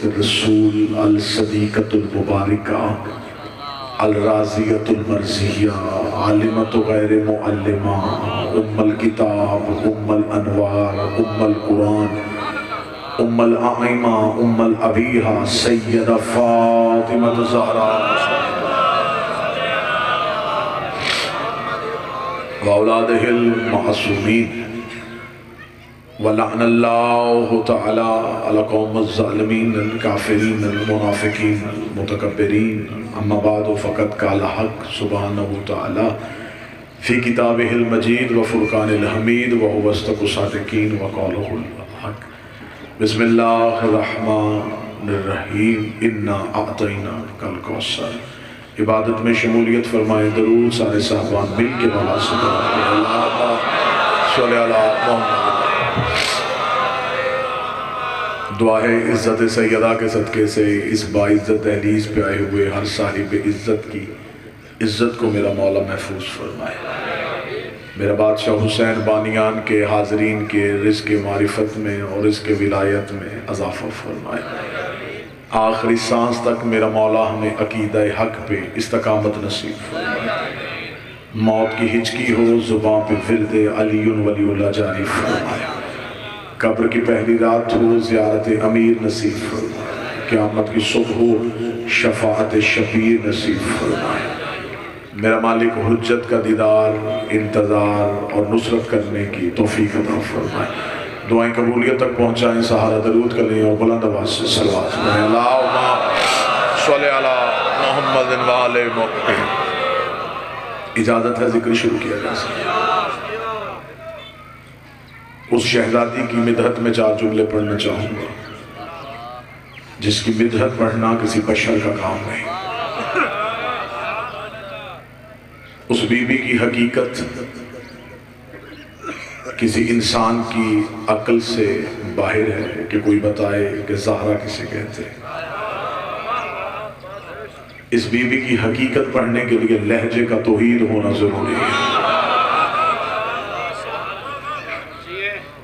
الرسول الصدیقۃ المبارکہ الراضیۃ المرضیہ عالمۃ غیر معلمہ ام الکتاب ام الانوار ام القرآن ام الائمہ ام الابیہ سیدہ فاطمہ الزہرا واولادہ المعصومین وَلَعْنَ اللَّهُ تَعَالَى عَلَى قَوْمِ الظَّالِمِينَ الْكَافِرِينَ الْمُنَافِقِينَ الْمُتَكَبِّرِينَ أَمَّا بَعْدُ فَقَدْ قَالَ حَقٌّ سُبْحَانَهُ تَعَالَى فِي كِتَابِهِ الْمَجِيدِ وَفُرْقَانِ الْحَمِيدِ وَهُوَ أَصْدَقُ الصَّادِقِينَ وَقَوْلُهُ الْحَقُّ بسم اللہ الرحمن الرحیم اِنَّا أَعْطَيْنَاكَ الْكَوْثَرَ عبادت میں شمولیت فرمائے درود سارے صحابان مل کے مولا سے کرتے اللہ صلی اللہ محمد دعا ہے عزت سیدہ کے صدقے سے اس باعزت دہلیز پہ آئے ہوئے ہر صاحب عزت کی عزت کو میرا مولا محفوظ فرمائے، میرا بادشاہ حسین بانیان کے حاضرین کے رزق معرفت میں اور رزق ولایت میں اضافہ فرمائے، آخری سانس تک میرا مولا ہمیں عقیدہ حق پہ استقامت نصیب فرمائے، موت کی ہچکی ہو زباں پہ ورد علی ولی اللہ جاری فرمائے، قبر کی پہلی رات ہو زیارت امیر نصیب فرمائے، قیامت کی صبح ہو شفاعت شفیع نصیب فرمائے، میرا مالک حجت کا دیدار انتظار اور نصرت کرنے کی توفیق عطا فرمائے، دعائیں قبولیت تک پہنچائیں، سہارا درود کریں اور بلند آواز سے صلوات کریں، اللہم صلی علی محمد وآل محمد۔ اجازت ہے ذکر شروع کیا جا سکتا اس شہزادی کی مدحت میں چار جملے پڑھنا چاہوں گا جس کی مدحت پڑھنا کسی بشر کا کام نہیں، اس بی بی کی حقیقت کسی انسان کی عقل سے باہر ہے کہ کوئی بتائے کہ زہرا کسے کہتے ہیں، اس بی بی کی حقیقت پڑھنے کے لیے لہجے کا توحید ہونا ضروری ہے،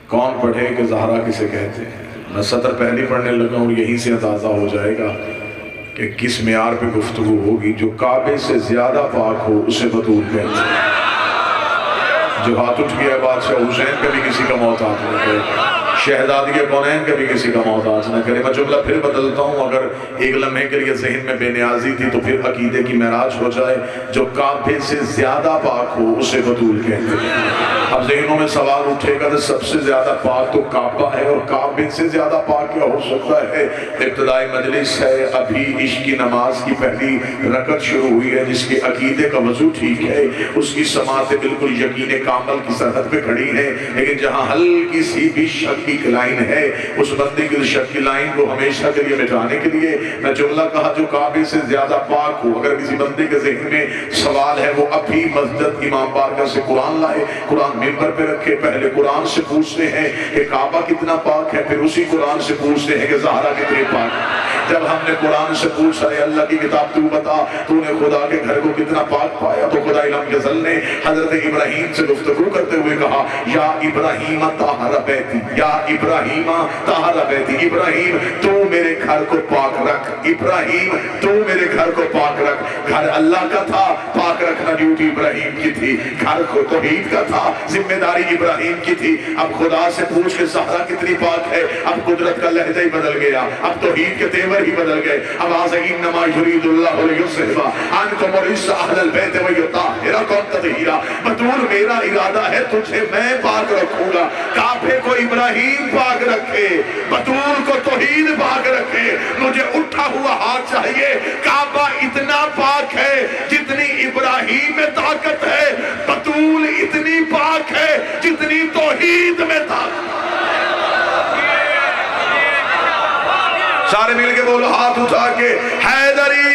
کون پڑھے کہ زہرا کسے کہتے ہیں، میں سطر پہلی پڑھنے لگا اور یہیں سے اندازہ ہو جائے گا کہ کس معیار پہ گفتگو ہوگی، جو کعبے سے زیادہ پاک ہو اسے بطول کہتے ہیں، جو ہاتھ اٹھ گیا بادشاہ حسین کبھی کسی کا محتاج نہ کرے، شہزادی کونین کبھی کسی کا محتاج نہ کرے، میں جملہ پھر بدلتا ہوں، اگر ایک لمحے کے لیے ذہن میں بے نیازی تھی تو پھر عقیدے کی معراج ہو جائے، جو کعبے سے زیادہ پاک ہو اسے بطول کہتے ہیں، اب ذہنوں میں سوال اٹھے گا کہ سب سے زیادہ پاک تو کعبہ ہے اور کعبے سے زیادہ پاک کیا ہو سکتا ہے، ابتدائی مجلس ہے، ابھی عشق کی نماز کی پہلی رکعت شروع ہوئی ہے، جس کے عقیدے کا وضو ٹھیک ہے اس کی سماعتیں بالکل یقین کامل کی سرحد پہ کھڑی ہیں، لیکن جہاں ہلکی سی بھی شک کی لائن ہے اس بندے کی شک کی لائن کو ہمیشہ کے لیے مٹانے کے لیے میں جملہ کہا جو کعبے سے زیادہ پاک ہو، اگر کسی بندے کے ذہن میں سوال ہے وہ ابھی مسجد امام بارگاہ سے قرآن لائے، قرآن منبر پہ رکھے، پہلے قرآن سے پوچھتے ہیں کہ کعبہ کتنا پاک ہے، پھر اسی قرآن سے پوچھتے ہیں کہ زہرا کتنی پاک ہے۔ جب ہم نے قرآن سے پوچھا ہے اللہ کی کتاب تو بتا تو نے خدا کے گھر کو کتنا پاک پایا، تو خدا علم جزل نے حضرت ابراہیم سے گفتگو کرتے ہوئے کہا یا ابراہیم طہر بیتی، یا ابراہیم طہر بیتی، ابراہیم تو میرے گھر کو پاک رکھ، ابراہیم تو میرے گھر کو پاک رکھ، گھر اللہ کا تھا، پاک رکھنا ڈیوٹی ابراہیم کی تھی، گھر کو توحید کا تھا، ذمہ داری ابراہیم کی تھی، اب خدا سے پوچھ کے زہرا کتنی پاک ہے، اب قدرت کا لہجہ ہی بدل گیا، اب توحید کے تیور ہی بدل گئے، اب انما یرید اللہ لیصرف عنکم الرجس اہل البیت ویطہرکم تطہیرا، بطول میرا ارادہ ہے تجھے میں پاک رکھوں گا، کعبے کو ابراہیم پاک رکھے، بطول کو توحید پاک رکھے، مجھے اٹھا ہوا ہاتھ چاہیے، کعبہ اتنا پاک ہے جتنی ابراہیم میں طاقت ہے، بطول اتنی پاک ہے جتنی توحید میں طاقت ہے، سارے مل کے بولو ہاتھ اٹھا کے حیدری،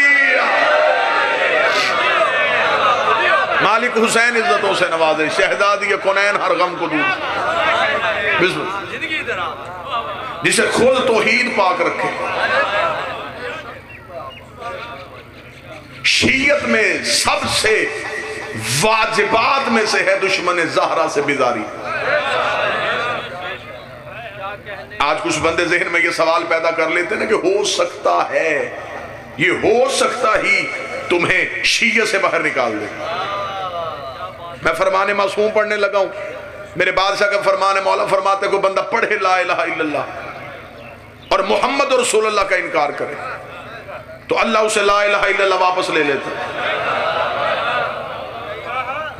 مالک حسین عزتوں سے نوازے، شہزادی کونین ہر غم کو دور، بسم جسے خود توحید پاک رکھے، شیعت میں سب سے واجبات میں سے ہے دشمن زہرا سے بیزاری، آج کچھ بندے ذہن میں یہ سوال پیدا کر لیتے ہیں نا کہ ہو سکتا ہے، یہ ہو سکتا ہی تمہیں شیعہ سے باہر نکال دے۔ میں فرمان معصوم پڑھنے لگا ہوں، میرے بادشاہ کا فرمان مولا فرماتے ہیں کوئی بندہ پڑھے لا الہ الا اللہ اور محمد رسول اللہ کا انکار کرے تو اللہ اسے لا الہ الا اللہ واپس لے لیتا ہے۔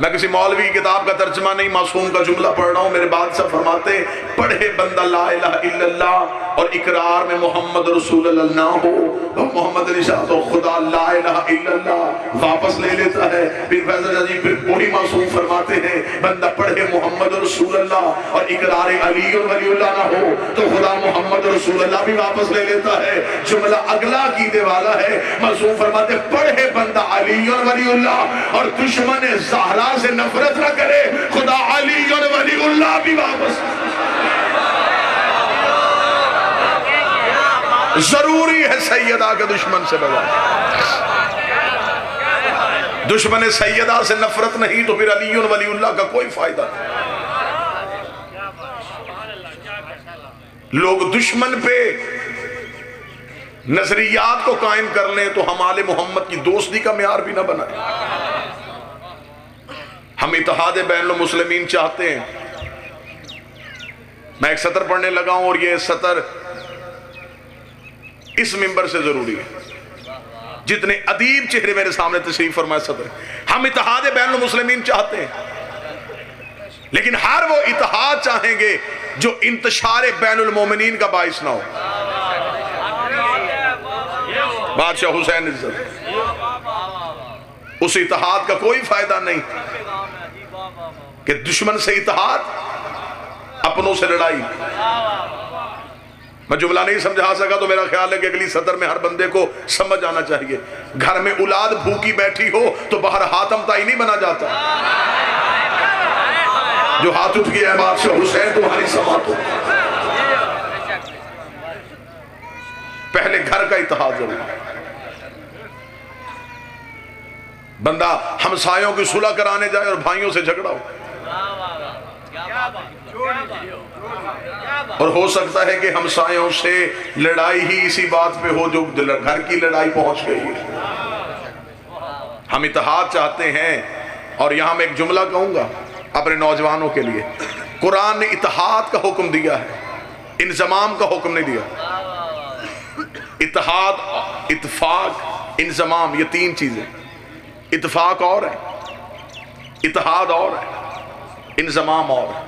میں کسی مولوی کی کتاب کا ترجمہ نہیں، معصوم کا جملہ پڑھ رہا ہوں، میرے بعد سے فرماتے ہیں پڑھے بندہ لا الہ الا اللہ اور اقرار میں محمد رسول اللہ نہ ہو اور محمد علی شاہ تو خدا لا الہ الا اللہ واپس لے لیتا ہے۔ پھر فیضل جی پھر وہی معصوم فرماتے ہیں بندہ پڑھے محمد رسول اللہ اور اقرار علی ولی اللہ نہ ہو تو خدا محمد رسول اللہ بھی واپس لے لیتا ہے۔ جملہ اگلا عقیدے والا ہے، معصوم فرماتے ہیں پڑھے بندہ علی ولی اللہ اور دشمن زہرا سے نفرت نہ کرے خدا علی ولی اللہ بھی واپس۔ ضروری ہے سیدہ کے دشمن سے بغیر، دشمن سیدہ سے نفرت نہیں تو پھر علی ولی اللہ کا کوئی فائدہ نہیں۔ لوگ دشمن پہ نظریات کو قائم کر لیں تو ہم آل محمد کی دوستی کا معیار بھی نہ بنائیں۔ ہم اتحاد بین المسلمین چاہتے ہیں۔ میں ایک سطر پڑھنے لگا ہوں اور یہ سطر اس منبر سے ضروری ہے، جتنے ادیب چہرے میرے سامنے تشریف فرمائے سطر۔ ہم اتحاد بین المسلمین چاہتے ہیں لیکن ہر وہ اتحاد چاہیں گے جو انتشار بین المومنین کا باعث نہ ہو۔ بادشاہ حسین عزت، اس اتحاد کا کوئی فائدہ نہیں کہ دشمن سے اتحاد اپنوں سے لڑائی۔ میں جملہ نہیں سمجھا سکا تو میرا خیال ہے کہ اگلی سطر میں ہر بندے کو سمجھ آنا چاہیے۔ گھر میں اولاد بھوکی بیٹھی ہو تو باہر حاتم تائی نہیں بنا جاتا، جو ہاتھ اٹھ گیا ہے بادشاہ حسین تمہاری سماعت ہو۔ پہلے گھر کا اتحاد ضروری ہے۔ بندہ ہمسایوں کی صلح کرانے جائے اور بھائیوں سے جھگڑا ہو، اور ہو سکتا ہے کہ ہمسایوں سے لڑائی ہی اسی بات پہ ہو جو گھر کی لڑائی پہنچ گئی ہے۔ ہم اتحاد چاہتے ہیں، اور یہاں میں ایک جملہ کہوں گا اپنے نوجوانوں کے لیے، قرآن نے اتحاد کا حکم دیا ہے، انضمام کا حکم نہیں دیا۔ اتحاد، اتفاق، انضمام، یہ تین چیزیں۔ اتفاق اور ہے، اتحاد اور ہے، انضمام اور ہے۔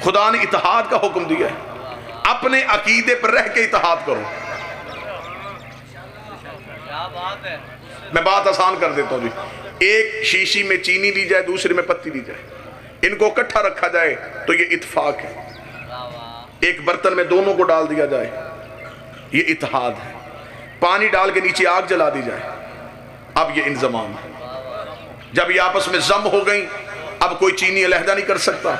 خدا نے اتحاد کا حکم دیا ہے، اپنے عقیدے پر رہ کے اتحاد کرو۔ میں بات آسان کر دیتا ہوں جی، ایک شیشی میں چینی لی جائے دوسرے میں پتی لی جائے، ان کو اکٹھا رکھا جائے تو یہ اتفاق ہے۔ ایک برتن میں دونوں کو ڈال دیا جائے، یہ اتحاد ہے۔ پانی ڈال کے نیچے آگ جلا دی جائے، اب یہ انضمام ہے۔ جب یہ آپس میں ضم ہو گئیں اب کوئی چینی علیحدہ نہیں کر سکتا،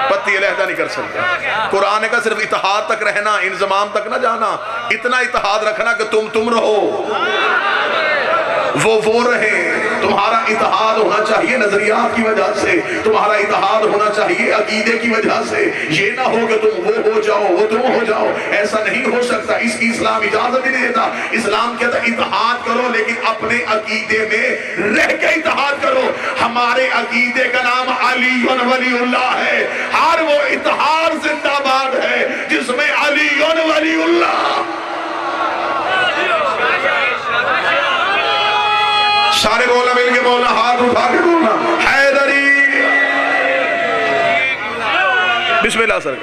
پتی علیحدہ نہیں کر سکتا۔ قرآن کا صرف اتحاد تک رہنا، انضمام تک نہ جانا، اتنا اتحاد رکھنا کہ تم رہو، وہ رہے۔ تمہارا اتحاد ہونا چاہیے نظریات کی وجہ سے، تمہارا اتحاد ہونا چاہیے عقیدے کی وجہ سے، یہ نہ ہو کہ تم وہ ہو جاؤ وہ تم ہو جاؤ، ایسا نہیں ہو سکتا۔ اس کی اسلام اجازت ہی نہیں دیتا۔ اسلام کہتا ہے اتحاد کرو لیکن اپنے عقیدے میں رہ کے اتحاد کرو۔ ہمارے عقیدے کا نام علی ولی اللہ ہے، ہر وہ اتحاد زندہ باد ہے جس میں علی ولی اللہ۔ سارے بولنا مل کے بولنا، ہاتھ اٹھا کے بولنا، حیدری۔ بسم اللہ سر۔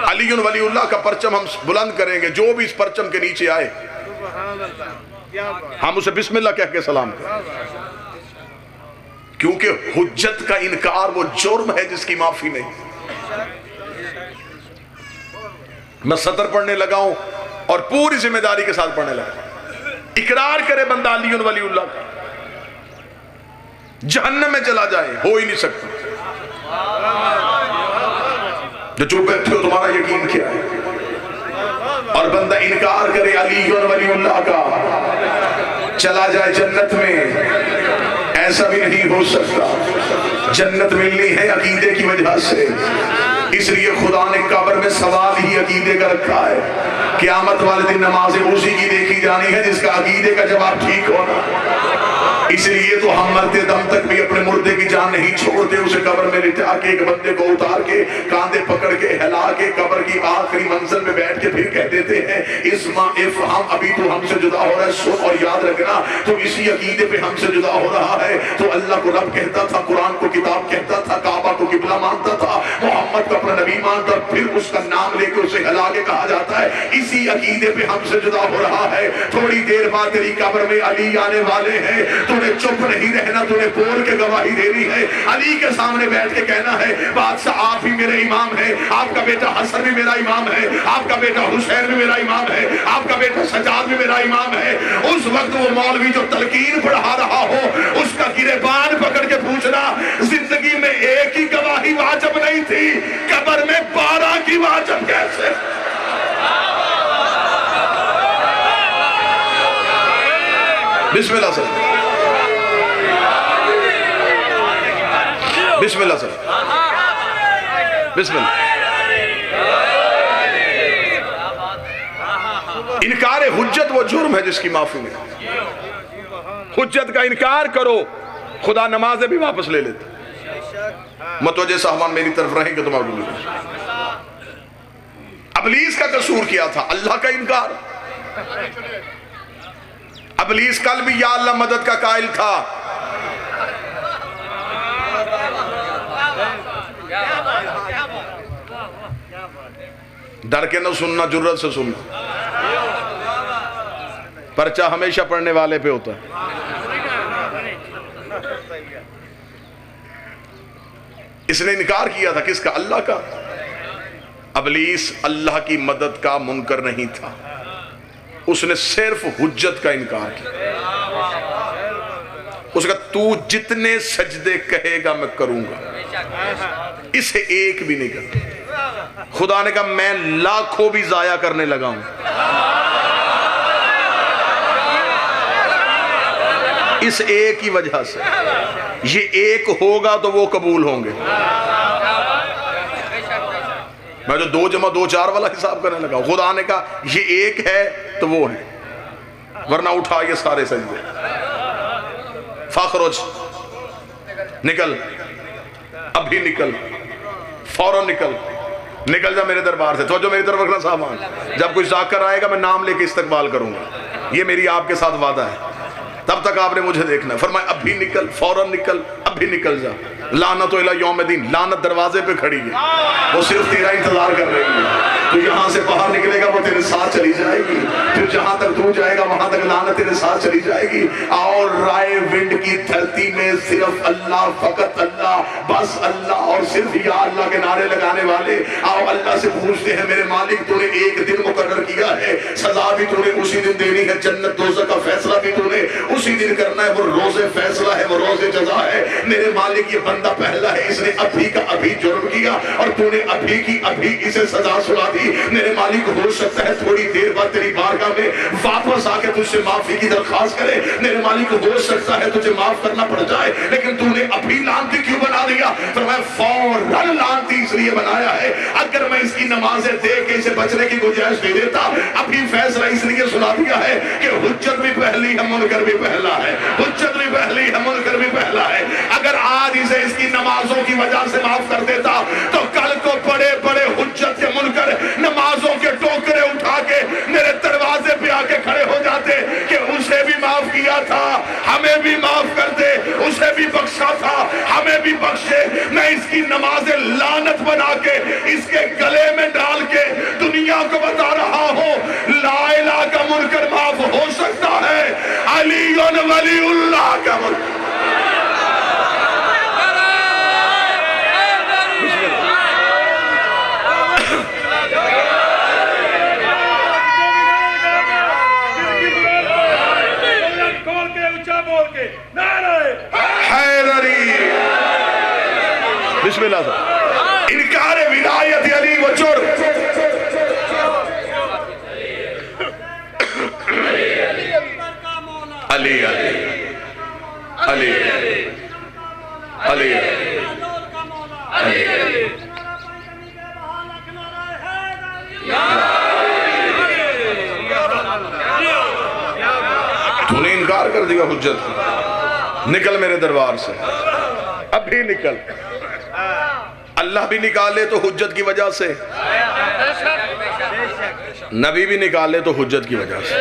علی ولی اللہ کا پرچم ہم بلند کریں گے، جو بھی اس پرچم کے نیچے آئے ہم اسے بسم اللہ کہہ کے سلام کریں، کیونکہ حجت کا انکار وہ جرم ہے جس کی معافی نہیں۔ میں سطر پڑھنے لگا ہوں اور پوری ذمہ داری کے ساتھ پڑھنے لگا۔ اقرار کرے بندہ علی ولی اللہ کا، جہنم میں چلا جائے، ہو ہی نہیں سکتا۔ جو چپ بیٹھے ہو تمہارا یقین کیا ہے؟ اور بندہ انکار کرے علی ولی اللہ کا، چلا جائے جنت میں، ایسا بھی نہیں ہو سکتا۔ جنت ملنی ہے عقیدے کی وجہ سے، اس لیے خدا نے قبر میں سوال ہی عقیدے کا رکھا ہے۔ قیامت والے دن نمازیں اسی کی دیکھی جانی ہے جس کا عقیدے کا جواب ٹھیک ہونا۔ اس لیے تو ہم مرتے دم تک بھی اپنے مردے کی جان نہیں چھوڑتے، اسے قبر میں لٹا کے ایک بندے کو اتار کے کاندھے پکڑ کے ہلا کے قبر کی آخری منزل میں بیٹھ کے پھر کہہ دیتے ہیں اسما افہم، ابھی تو ہم سے جدا ہو رہا ہے، سن اور یاد رکھنا تو اسی عقیدے پہ ہم سے جدا ہو رہا ہے۔ تو اللہ کو رب کہتا تھا، قرآن کو کتاب کہتا تھا، کعبہ کو قبلہ مانتا تھا، محمد کو اپنا نبی مانتا، پھر اس کا نام لے کے اسے ہلا کے کہا جاتا ہے اسی عقیدے پہ ہم سے جدا ہو رہا ہے۔ تھوڑی دیر بعد تیری قبر میں علی آنے والے ہیں، تو نے چپ نہیں رہنا، تو نے بول کے گواہی دینی ہے، علی کے سامنے بیٹھ کے کہنا ہے بادشاہ آپ ہی میرے امام ہیں، آپ کا بیٹا حسن بھی میرا امام ہے، آپ کا بیٹا حسین بھی میرا امام ہے، آپ کا بیٹا سجاد بھی میرا امام ہے۔ اس وقت وہ مولوی جو تلقین پڑھا رہا ہو اس کا گریبان پکڑ کے پوچھنا زندگی میں ایک ہی گواہی واجب نہیں تھی، قبر میں 12 کی واجب کیسے؟ بسم اللہ سر، بسم اللہ سر، بسم اللہ۔ انکار حجت وہ جرم ہے جس کی معافی نہیں۔ حجت کا انکار کرو، خدا نمازیں بھی واپس لے لیتے۔ متوجہ صاحبان میری طرف رہیں کہ تم آپ کو ابلیس کا قصور کیا تھا، اللہ کا انکار۔ ابلیس کل بھی یا اللہ مدد کا قائل تھا، ڈر کے نہ سننا، جرت سے سننا۔ پرچہ ہمیشہ پڑھنے والے پہ ہوتا ہے۔ اس نے انکار کیا تھا کس کا؟ اللہ کا۔ ابلیس اللہ کی مدد کا منکر نہیں تھا، اس نے صرف حجت کا انکار کیا۔ اس کا تو جتنے سجدے کہے گا میں کروں گا، اسے ایک بھی نہیں کرتا۔ خدا نے کہا میں لاکھوں بھی ضائع کرنے لگا ہوں، اس ایک ہی وجہ سے، یہ ایک ہوگا تو وہ قبول ہوں گے۔ میں جو 2 + 2 4 والا حساب کرنے لگا، خدا نے کہا یہ ایک ہے تو وہ ہے، ورنہ اٹھا یہ سارے سجدے۔ فاخرج، نکل، ابھی نکل، فوراً نکل، نکل جا میرے دربار سے۔ توجہ میری طرف رکھنا سامان، جب کوئی ذاکر آئے گا میں نام لے کے استقبال کروں گا، یہ میری آپ کے ساتھ وعدہ ہے۔ تب تک آپ نے مجھے دیکھنا ہے۔ فرمایا ابھی نکل، فوراً نکل، ابھی نکل جا۔ لعنت الی یوم الدین، لعنت دروازے پہ کھڑی ہے، وہ صرف تیرا انتظار کر رہی ہے۔ تو یہاں سے باہر نکلے گا وہ تیرے ساتھ چلی جائے گی، پھر جہاں تک تو جائے گا وہاں تک لعنت تیرے ساتھ چلی جائے گی۔ اور رائے ونڈ کی دھرتی میں صرف اللہ، فقط اللہ، بس اللہ اور صرف یا اللہ کے نعرے لگانے والے آؤ اللہ سے پوچھتے ہیں میرے مالک تو نے ایک دن مقرر کیا ہے، سزا بھی تو نے اسی دن دینی ہے، جنت دوزخ کا فیصلہ بھی تو نے اسی دن کرنا ہے، وہ روز فیصلہ ہے، وہ روز جزا ہے۔ میرے مالک یہ بندہ پہلا ہے، اس نے ابھی کا ابھی جرم کیا اور تو نے ابھی کی ابھی اسے سزا سنا دی۔ میرے مالک ہو سکتا ہے تھوڑی دیر بعد تیری بارگاہ میں واپس آ کے تجھ سے معافی کی درخواست کرے، میرے مالک ہو سکتا ہے تجھے معاف کرنا پڑ جائے، لیکن تو نے ابھی لعنتی کیوں بنا دیا؟ فرمایا فوراً لعنتی اس لیے بنایا ہے، اگر میں اس کی نمازیں دے کے اسے بچنے کی گنجائش دے دیتا، ابھی فیصلہ اس لیے سنا دیا ہے کہ حجت بھی پہلی ہے، منکر بھی پہلا ہے، حجت بھی پہلی ہے، منکر بھی پہلا ہے۔ اگر آج اسے اس کی نمازوں کی وجہ سے معاف کر دیتا تو کل کو بڑے بڑے حجت کے منکر نمازوں کے ٹوکرے اٹھا کے میرے دروازے پہ آ کے کھڑے ہو جاتے کہ اسے بھی معاف کیا تھا، ہمیں بھی معاف کر دے، اسے بھی بخشا تھا، ہمیں بھی بخشے۔ میں اس کی نماز لعنت بنا کے اس کے گلے میں ڈال کے دنیا کو بتا رہا ہوں لا الہ کا منکر معاف ہو سکتا ہے، علی ولی اللہ کا منکر۔ بسم اللہ صاحب، انکار ولایت علی و جرم۔ علی علی علی علی انکار کر دیا حجت کا، نکل میرے دربار سے، ابھی نکل۔ اللہ بھی نکالے تو حجت کی وجہ سے، نبی بھی نکالے تو حجت کی وجہ سے،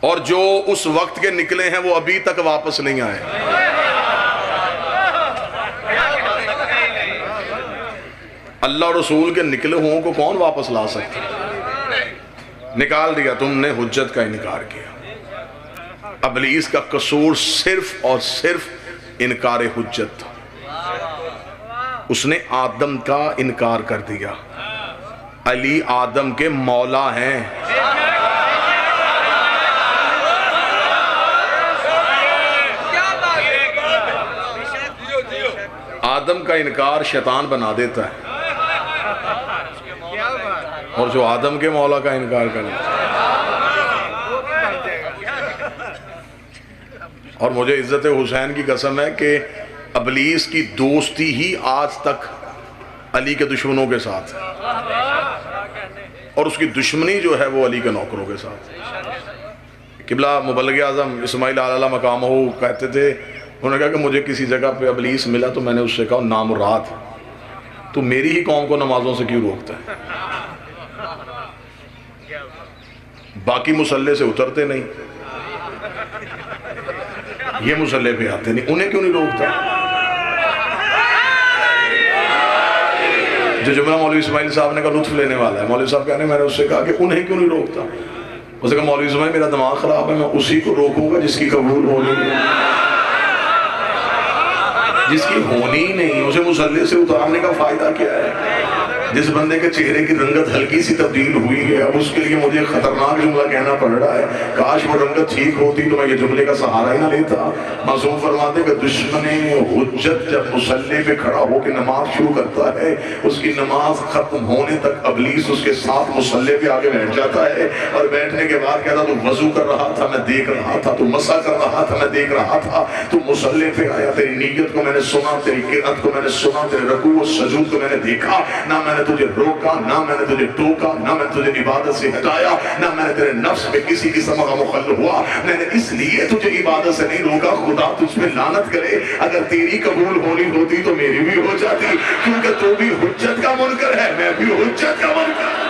اور جو اس وقت کے نکلے ہیں وہ ابھی تک واپس نہیں آئے۔ اللہ اور رسول کے نکلے ہوں کو کون واپس لا سکتے؟ نکال دیا، تم نے حجت کا انکار کیا۔ ابلیس کا قصور صرف اور صرف انکار حجت تھا، اس نے آدم کا انکار کر دیا۔ علی آدم کے مولا ہیں، آدم کا انکار شیطان بنا دیتا ہے، اور جو آدم کے مولا کا انکار کرے، اور مجھے عزت حسین کی قسم ہے کہ ابلیس کی دوستی ہی آج تک علی کے دشمنوں کے ساتھ ہے، اور اس کی دشمنی جو ہے وہ علی کے نوکروں کے ساتھ۔ قبلہ مبلغ اعظم اسماعیل علیہ مقامہ کہتے تھے، انہوں نے کہا کہ مجھے کسی جگہ پہ ابلیس ملا تو میں نے اس سے کہا نامراد تو میری ہی قوم کو نمازوں سے کیوں روکتا ہے؟ باقی مسلح سے اترتے نہیں، یہ مسلح پہ آتے نہیں، انہیں کیوں نہیں روکتا؟ جو جملہ مولوی اسماعیل صاحب نے کہا لطف لینے والا ہے، مولوی صاحب کہنے میں نے اس سے کہا کہ انہیں کیوں نہیں روکتا؟ اس نے کہا مولوی اسماعیل میرا دماغ خراب ہے، میں اسی کو روکوں گا جس کی قبول ہونی نہیں، جس کی ہونی ہی نہیں، اسے مسلح سے اتارنے کا فائدہ کیا ہے؟ جس بندے کے چہرے کی رنگت ہلکی سی تبدیل ہوئی ہے، اب اس کے لیے مجھے خطرناک جملہ کہنا پڑ رہا ہے، کاش وہ رنگت ٹھیک ہوتی تو میں یہ جملے کا سہارا ہی نہ لیتا۔ معصوم فرماتے کہ دشمن حجت جب مصلی پہ کھڑا ہو کے نماز شروع کرتا ہے، اس کی نماز ختم ہونے تک ابلیس اس کے ساتھ مصلی پہ آگے بیٹھ جاتا ہے، اور بیٹھنے کے بعد کہتا تو وضو کر رہا تھا میں دیکھ رہا تھا، تو مسح کر رہا تھا میں دیکھ رہا تھا، تو مصلی پہ آیا، تیری نیت کو میں نے سنا، تیری قرأت کو میں نے سنا، تیرے رکوع و سجود کو میں نے دیکھا، نہ میں نے تجھے روکا، نہ میں نے تجھے ٹوکا، نہ میں نے تجھے عبادت سے ہٹایا، نہ میں نے تیرے نفس پہ کسی قسم کا مخل ہوا، میں نے اس لیے تجھے عبادت سے نہیں روکا۔ خدا تجھ پہ لعنت کرے، اگر تیری قبول ہونی ہوتی تو میری بھی ہو جاتی، کیونکہ تو بھی حجت کا منکر ہے، میں بھی حجت کا منکر۔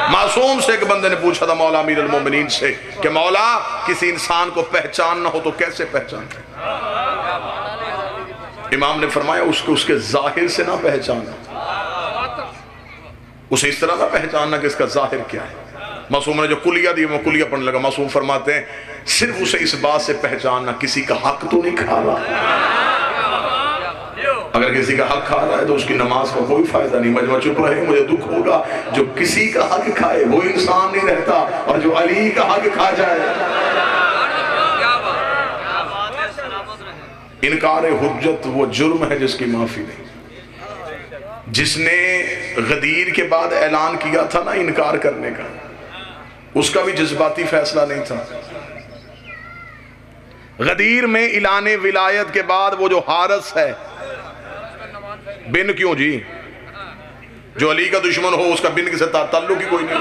معصوم سے ایک بندے نے پوچھا تھا مولا امیر المومنین سے کہ مولا کسی انسان کو پہچان نہ ہو تو کیسے پہچانتے؟ امام نے فرمایا اس کے ظاہر سے نہ پہچانا، اسے اس طرح نہ پہچاننا کہ اس کا ظاہر کیا ہے۔ معصوم نے جو کلیہ دی وہ کلیہ پڑھنے لگا، معصوم فرماتے ہیں صرف اسے اس بات سے پہچاننا کسی کا حق تو نہیں کھا رہا، اگر کسی کا حق کھا رہا ہے تو اس کی نماز کا کوئی فائدہ نہیں، مجمع چپ رہے، مجھے دکھ ہوگا۔ جو کسی کا حق کھائے وہ انسان نہیں رہتا، اور جو علی کا حق کھا جائے۔ انکار حجت وہ جرم ہے جس کی معافی نہیں۔ جس نے غدیر کے بعد اعلان کیا تھا نا انکار کرنے کا، اس کا بھی جذباتی فیصلہ نہیں تھا۔ غدیر میں اعلان ولایت کے بعد وہ جو حارث ہے، بن کیوں جی؟ جو علی کا دشمن ہو اس کا بن کے ساتھ تعلق ہی کوئی نہیں۔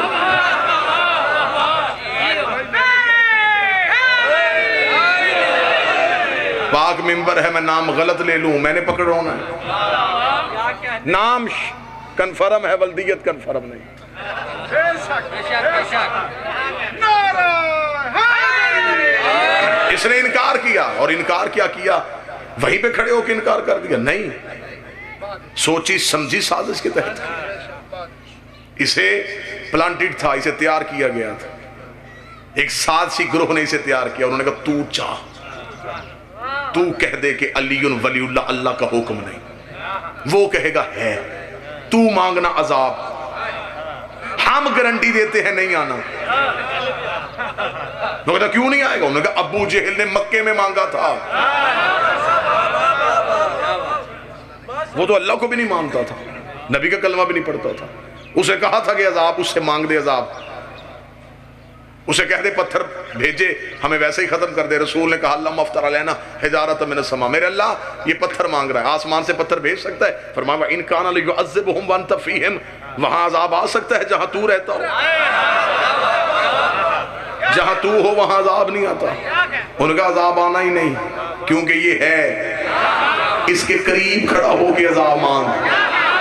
پاک منبر ہے، میں نام غلط لے لوں میں نے پکڑ ہونا ہے، نام کنفرم ہے، ولدیت کنفرم نہیں۔ اس نے انکار کیا، اور انکار کیا کیا؟ وہیں پہ کھڑے ہو کے انکار کر دیا؟ نہیں، سوچی سمجھی سازش کے تحت اسے پلانٹڈ تھا، اسے تیار کیا گیا تھا، ایک سازشی گروہ نے اسے تیار کیا۔ انہوں نے کہا تو چاہ، تو کہہ دے کہ علی ولی اللہ، اللہ کا حکم نہیں، وہ کہے گا ہے، تو مانگنا عذاب، ہم گارنٹی دیتے ہیں نہیں آنا۔ انہوں نے کہا کیوں نہیں آئے گا؟ انہوں نے کہا ابو جہل نے مکے میں مانگا تھا، وہ تو اللہ کو بھی نہیں مانتا تھا، نبی کا کلمہ بھی نہیں پڑھتا تھا، اسے کہا تھا کہ عذاب، اس سے مانگ دے عذاب۔ اسے کہہ دے پتھر بھیجے ہمیں ویسے ہی ختم کر دے. رسول نے کہا اللہ افطر علینا حجارۃ من السماء، میرے اللہ یہ پتھر مانگ رہا ہے، آسمان سے پتھر بھیج سکتا ہے؟ فرمایا ان کان لیعذبہم وانت فیہم، وہاں عذاب آ سکتا ہے جہاں تو رہتا ہو، جہاں تو ہو وہاں عذاب نہیں آتا. ان کا عذاب آنا ہی نہیں، کیونکہ یہ ہے اس کے قریب کھڑا ہو کے عذاب مانگ.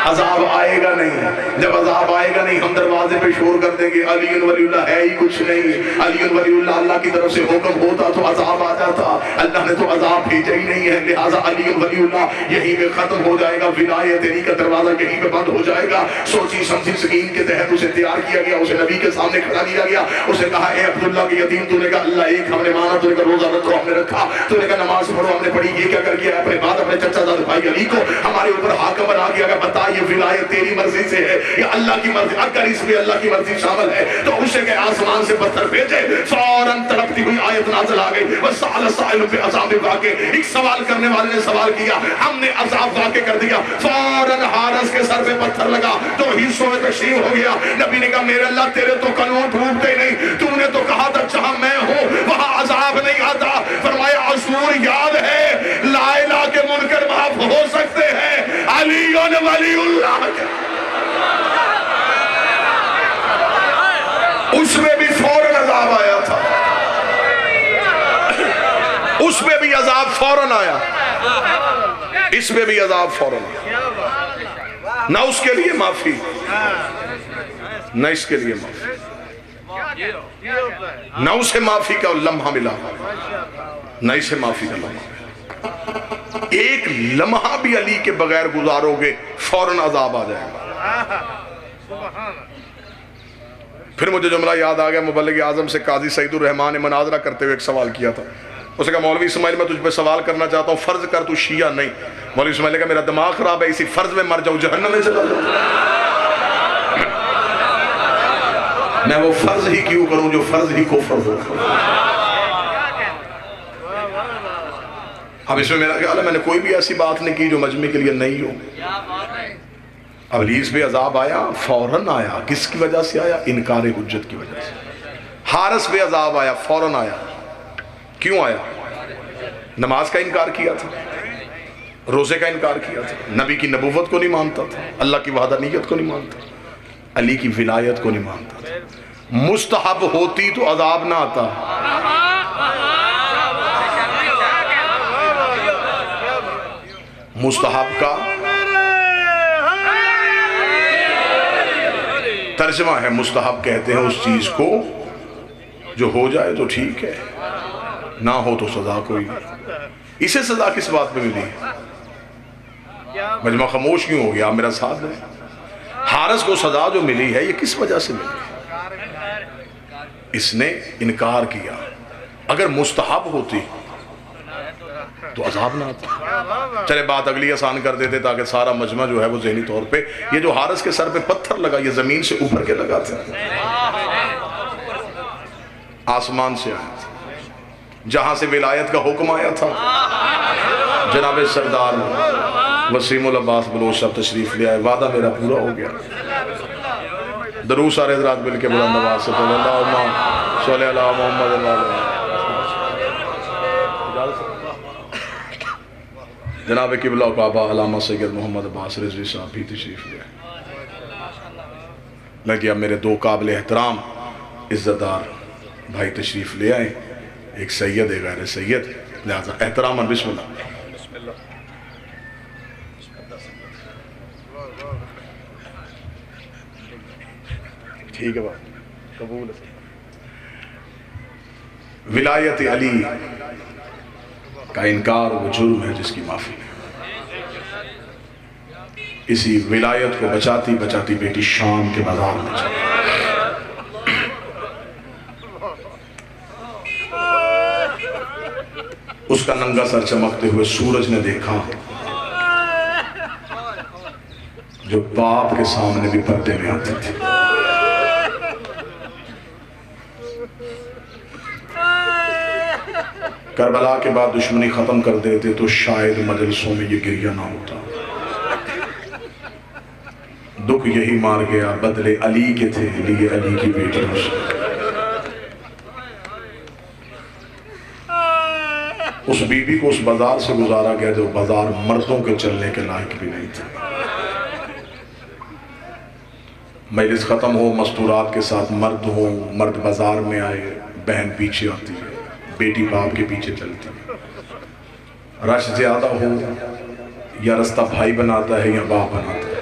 عذاب آئے گا نہیں، جب عذاب آئے گا نہیں ہم دروازے پہ شور کر دیں گے علی ولی اللہ ہے ہی کچھ نہیں، علی ولی اللہ اللہ کی طرف سے حکم ہوتا تو عذاب آ جاتا، اللہ نے تو عذاب بھیجا ہی نہیں ہے، لہٰذا علی ولی اللہ یہیں پہ ختم ہو جائے گا، ولایت علی کا دروازہ یہیں پہ بند ہو جائے گا. سوچی سمجھی سکین کے تحت اسے تیار کیا گیا، اسے نبی کے سامنے کھڑا کیا گیا. اسے کہا اے عبداللہ کے یتیم، تو نے کہا اللہ ایک ہم نے مانا، تو نے کہا روزہ رکھو ہم نے رکھا، تو نے کہا نماز پڑھو ہم نے پڑھی، یہ کیا کر گیا اپنے بعد اپنے چچا زاد بھائی علی کو ہمارے اوپر حاکم بنا گیا. کہ بتا یہ ولایت تیری مرضی سے ہے یا اللہ کی مرضی؟ اگر اس میں اللہ کی مرضی شامل ہے تو اسے کہ آسمان سے پتھر بھیجے. فوراً تڑپتی ہوئی آیت نازل آ گئی، وَسَأَلَ سَائِلٌ بِعَذَابٍ واقع. ایک سوال کرنے والے نے سوال کیا، ہم نے عذاب واقع کر دیا. فوراً حارث کے سر پہ پتھر لگا تو حصوں میں تشریف ہو گیا. نبی نے کہا میرے اللہ تیرے تو قانون ٹوٹتے نہیں، تو نے تو کہا تھا جہاں میں ہوں وہاں عذاب نہیں آتا. فرمایا عصور یاد ہے لا الہ کے منکر معاف ہو سکتے ہیں، علی ولی اللہ کے. اس میں بھی فوراً عذاب آیا تھا، اس میں بھی عذاب فوراً آیا، اس میں بھی عذاب فوراً آیا. نہ اس کے لیے معافی، نہ اس کے لیے معافی، نہ اسے معافی کا لمحہ ملا، نہ اسے معافی کا لمحہ ملا. ایک لمحہ بھی علی کے بغیر گزارو گے فوراً عذاب آ جائے گا. پھر مجھے جملہ یاد آ گیا، مبلغ اعظم سے قاضی سعید الرحمان نے مناظرہ کرتے ہوئے ایک سوال کیا تھا. اس نے کہا مولوی اسماعیل میں تجھ پہ سوال کرنا چاہتا ہوں، فرض کر تو شیعہ نہیں. مولوی اسماعیل نے کہا میرا دماغ خراب ہے، اسی فرض میں مر جاؤ جہنم میں چلا جاؤ. میں وہ فرض ہی کیوں کروں جو فرض ہی کفر ہو. اب اس میں میرا خیال ہے میں نے کوئی بھی ایسی بات نہیں کی جو مجمع کے لیے نہیں ہو. ابلیس پہ عذاب آیا فوراً آیا، کس کی وجہ سے آیا؟ انکار حجت کی وجہ سے. حارث پہ عذاب آیا فوراً آیا، کیوں آیا؟ نماز کا انکار کیا تھا، روزے کا انکار کیا تھا، نبی کی نبوت کو نہیں مانتا تھا، اللہ کی وحدانیت کو نہیں مانتا، علی کی ولایت کو نہیں مانتا تھا. مستحب ہوتی تو عذاب نہ آتا. مستحب کا ترجمہ ہے، مستحب کہتے ہیں اس چیز کو جو ہو جائے تو ٹھیک ہے، نہ ہو تو سزا کوئی نہیں. اسے سزا کس بات پہ ملی؟ مجمع خاموش کیوں ہو گیا؟ آپ میرا ساتھ دیں. حارث کو سزا جو ملی ہے یہ کس وجہ سے ملی؟ اس نے انکار کیا. اگر مستحب ہوتی تو عذاب نہ آتا. چلے بات اگلی آسان کر دیتے تاکہ سارا مجمع جو ہے وہ ذہنی طور پہ، یہ جو حارث کے سر پہ پتھر لگا یہ زمین سے اوپر کے لگا تھا، آسمان سے آیا تھا، جہاں سے ولایت کا حکم آیا تھا. جناب سردار وسیم العباس بلوچ صاحب تشریف لے آئے. وعدہ میرا پورا ہو گیا. درود سارے حضرات مل کے بلند آواز سے پڑھیں اللہم صلی علی محمد. جناب قبلہ و کعبہ علامہ سید محمد عباس رضوی صاحب بھی تشریف لے آئے. لگے اب میرے دو قابل احترام عزتدار بھائی تشریف لے آئے، ایک سید ایک غیر سید، لہذا احترام. بسم اللہ. ٹھیک ہے بات قبول ہے. ولایت علی کا انکار وہ جرم ہے جس کی معافی ہے. اسی ولایت کو بچاتی بچاتی بیٹی شام کے بازار میں چلی. اس کا ننگا سر چمکتے ہوئے سورج نے دیکھا جو باپ کے سامنے بھی پردے میں آتی تھی. کربلا کے بعد دشمنی ختم کر دیتے تو شاید مجلسوں میں یہ گریہ نہ ہوتا. دکھ یہی مار گیا، بدلے علی کے تھے لیے علی کی بیٹی. اس بی بی کو اس بازار سے گزارا گیا جو بازار مردوں کے چلنے کے لائق بھی نہیں تھا۔ مجلس ختم ہو، مستورات کے ساتھ مرد ہو، مرد بازار میں آئے، بہن پیچھے آتی ہے، بیٹی باپ کے پیچھے چلتی ہے، رش زیادہ ہو یا رستہ بھائی بناتا ہے یا باپ بناتا ہے،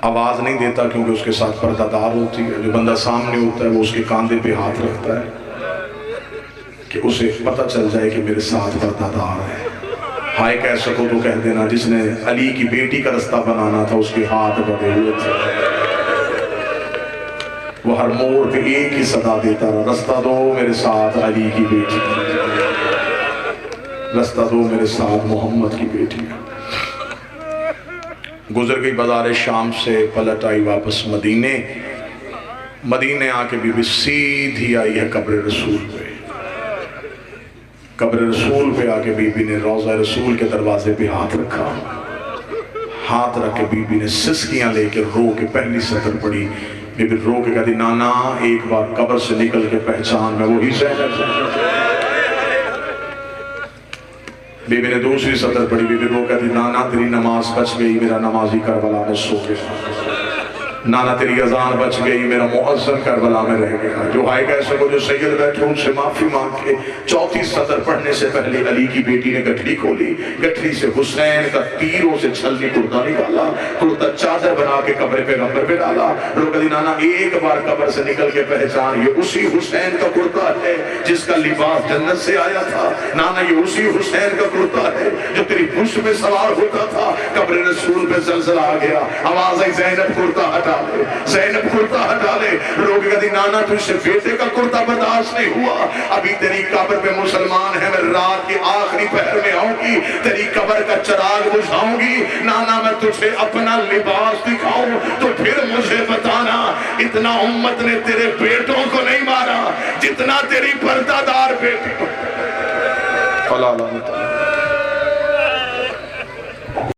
آواز نہیں دیتا کیونکہ اس کے ساتھ پردہ دار ہوتی ہے، جو بندہ سامنے ہوتا ہے وہ اس کے کاندھے پہ ہاتھ رکھتا ہے کہ اسے پتہ چل جائے کہ میرے ساتھ پردہ دار ہے۔ ہائے کہہ سکو تو کہہ دینا، جس نے علی کی بیٹی کا رستہ بنانا تھا اس کے ہاتھ بڑھے ہوئے تھے، وہ ہر موڑ پہ ایک ہی صدا دیتا رہا، رستہ دو میرے ساتھ علی کی بیٹی، رستہ دو میرے ساتھ محمد کی بیٹی۔ گزر گئی بازار شام سے، پلٹ آئی واپس مدینے آ کے بی بی سیدھی آئی ہے قبر رسول پہ، قبر رسول پہ آ کے بی بی نے روضہ رسول کے دروازے پہ ہاتھ رکھا، ہاتھ رکھ کے بی بی نے سسکیاں لے کے رو کے پہلی سطر پڑھی، بی بی رو کے کہتی نانا ایک بار قبر سے نکل کے پہچان میں وہی زینب ہوں۔ بی بی نے دوسری سطر پڑھی، بی بی رو کہتی نانا تیری نماز بچ گئی، میرا نمازی کربلا میں سو گیا، نانا تیری اذان بچ گئی، میرا مؤذن کربلا میں رہ گیا۔ جو ہائے کہہ سکو جو سید بیٹھے ان سے معافی مانگ کے چوتھی سطر پڑھنے سے پہلے علی کی بیٹی نے گٹھڑی کھولی، گٹھڑی سے حسین کا تیروں سے چھلنی کرتا نکالا، کرتا چادر بنا کے قبر پیغمبر پہ ڈالا، رو کہتی نانا ایک بار قبر سے نکل کے پہچان یہ اسی حسین کا کرتا ہے جس کا لباس جنت سے آیا تھا، نانا یہ اسی حسین کا کرتا ہے جو تیری پشت میں سوار ہوتا تھا۔ قبر رسول پہ زلزلہ آ گیا، آواز آئی زینب کرتا ہٹا لے، زینب کرتا ہٹا لے، رو کے کہتی نانا تجھ سے بیٹے کا کرتا برداشت نہیں ہوا، ابھی تیری قبر پہ مسلمان ہے، میں رات کی آخری پہر میں آؤں گی، تیری قبر کا چراغ بجھاؤں گی، نانا میں تجھے اپنا لباس دکھاؤں تو پھر مجھے بتانا، اتنا امت نے تیرے بیٹوں کو نہیں مارا جتنا تیری پردہ دار بیٹی۔